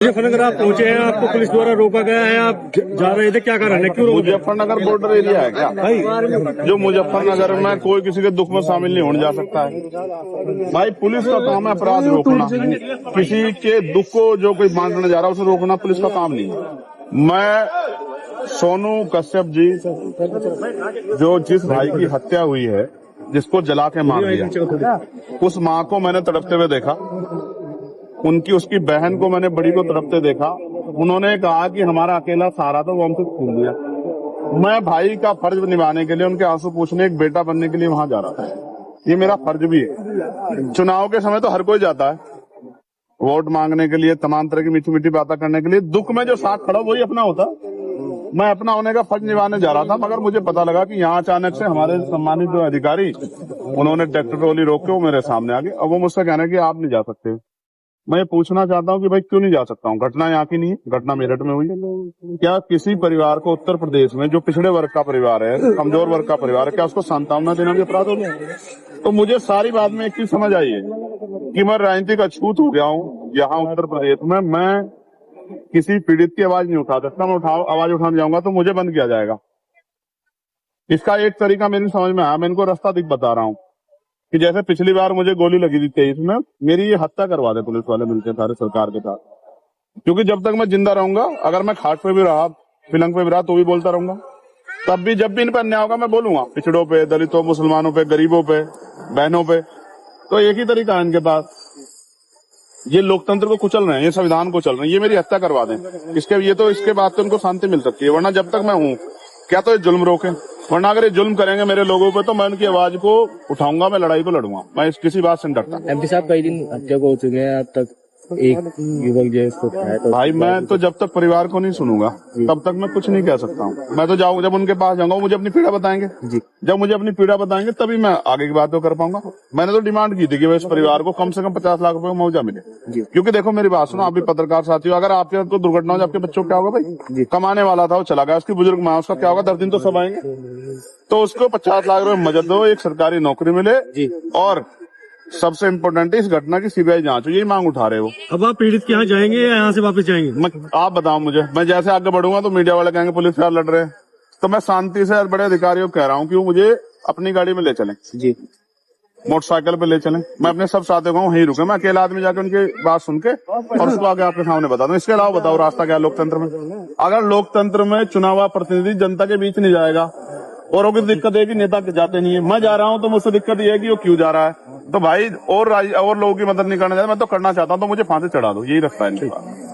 मुजफ्फरनगर आप पहुंचे हैं, आपको पुलिस द्वारा रोका गया है, आप जा रहे थे, क्या कारण है, क्यों रोका? मुजफ्फरनगर बॉर्डर एरिया है क्या भाई जो मुजफ्फरनगर में कोई किसी के दुख में शामिल नहीं होने जा सकता है। भाई पुलिस का काम है अपराध रोकना, किसी के दुख को जो कोई बांटने जा रहा है उसे रोकना पुलिस का काम नहीं है। मैं सोनू कश्यप जी, जो जिस भाई की हत्या हुई है, जिसको जला के मार दिया, उस माँ को मैंने तड़पते हुए देखा, उसकी बहन को मैंने बड़ी को तड़पते देखा। उन्होंने कहा कि हमारा अकेला सहारा था, वो हमसे छीन लिया। मैं भाई का फर्ज निभाने के लिए, उनके आंसू पूछने, एक बेटा बनने के लिए वहां जा रहा था। ये मेरा फर्ज भी है। चुनाव के समय तो हर कोई जाता है वोट मांगने के लिए, तमाम तरह की मीठी मीठी बातें करने के लिए। दुख में जो साथ खड़ा वही अपना होता। मैं अपना होने का फर्ज निभाने जा रहा था, मगर मुझे पता लगा कि यहाँ अचानक से हमारे सम्मानित जो अधिकारी, उन्होंने ट्रैक्टर ट्रॉली रोक के वो मेरे सामने आ गए। अब वो मुझसे कहने कि आप नहीं जा सकते। मैं ये पूछना चाहता हूँ कि भाई क्यों नहीं जा सकता हूँ? घटना यहाँ की नहीं है, घटना मेरठ में हुई। क्या किसी परिवार को उत्तर प्रदेश में, जो पिछड़े वर्ग का परिवार है, कमजोर वर्ग का परिवार है, क्या उसको सांत्वना देना भी अपराध हो गया? तो मुझे सारी बात में एक चीज समझ आई है कि मैं राजनीतिक अछूत हो गया हूँ यहाँ उत्तर प्रदेश में। मैं किसी पीड़ित की आवाज नहीं उठा सकता। मैं आवाज उठाने जाऊंगा तो मुझे बंद किया जाएगा। इसका एक तरीका मेरी समझ में आया, मैं इनको रास्ता बता रहा हूँ कि जैसे पिछली बार मुझे गोली लगी थी 23 में, मेरी ये हत्या करवा दे पुलिस वाले मिलकर सारे सरकार के साथ। क्योंकि जब तक मैं जिंदा रहूंगा, अगर मैं खाट पे भी रहा, पिलंग पे भी रहा, तो भी बोलता रहूंगा। तब भी जब भी इन पर अन्याय होगा मैं बोलूंगा, पिछड़ों पे, दलितों, मुसलमानों पे, गरीबों पे, बहनों पे। तो एक ही तरीका है इनके पास। ये लोकतंत्र को कुचल रहे हैं, ये संविधान को चल रहे हैं, ये मेरी हत्या करवा दें। इसके बाद तो उनको शांति मिल सकती है, वरना जब तक मैं हूँ क्या तो ये जुल्म रोके, वरना अगर ये जुल्म करेंगे मेरे लोगों पे तो मैं उनकी आवाज को उठाऊंगा, मैं लड़ाई को लड़ूंगा। मैं किसी बात से नहीं डरता। एमपी साहब कई दिन हत्या को हो चुके हैं, अब तक एक युवक जो इसको है तो भाई मैं तो जब तक परिवार को नहीं सुनूंगा तब तक मैं कुछ नहीं कह सकता हूँ। मैं तो जाऊंगा, जब उनके पास जाऊंगा, मुझे अपनी पीड़ा बताएंगे। जब मुझे अपनी पीड़ा बताएंगे तभी मैं आगे की बात तो कर पाऊंगा। मैंने तो डिमांड की थी कि इस परिवार को कम से कम 50 लाख रुपए का मुआवजा मिले। क्योंकि देखो मेरी बात सुनो, आप भी पत्रकार साथी हो, अगर आपके को दुर्घटना हो, आपके बच्चों को क्या होगा? भाई कमाने वाला था, वो चला गया, उसकी बुजुर्ग माँ, उसका क्या होगा? 10 दिन तो सब आएंगे। तो उसको 50 लाख रुपए मदद दो, एक सरकारी नौकरी मिले, और सबसे इम्पोर्टेंट है इस घटना की सीबीआई जांच हो। यही मांग उठा रहे हो। अब आप पीड़ित के यहाँ जाएंगे या यहाँ से वापस जाएंगे? आप बताओ मुझे। मैं जैसे आगे बढ़ूंगा तो मीडिया वाले कहेंगे पुलिस यार लड़ रहे हैं, तो मैं शांति से बड़े अधिकारियों को कह रहा हूँ कि वो मुझे अपनी गाड़ी में ले चलें, मोटरसाइकिल पे ले चलें। मैं अपने सब साथियों को वहीं रुके, मैं अकेला आदमी जाके उनकी बात सुन के और उसको आगे आपके सामने बता दूं। इसके अलावा बताओ रास्ता क्या है लोकतंत्र में? अगर लोकतंत्र में चुनाव प्रतिनिधि जनता के बीच नहीं जाएगा और वो दिक्कत है कि नेता जाते नहीं है, मैं जा रहा हूं तो मुझसे दिक्कत ये है कि वो क्यों जा रहा है। तो भाई और लोगों की मदद नहीं करना चाहता, मैं तो करना चाहता हूं, तो मुझे फांसी चढ़ा दो, यही रास्ता है इनके पास।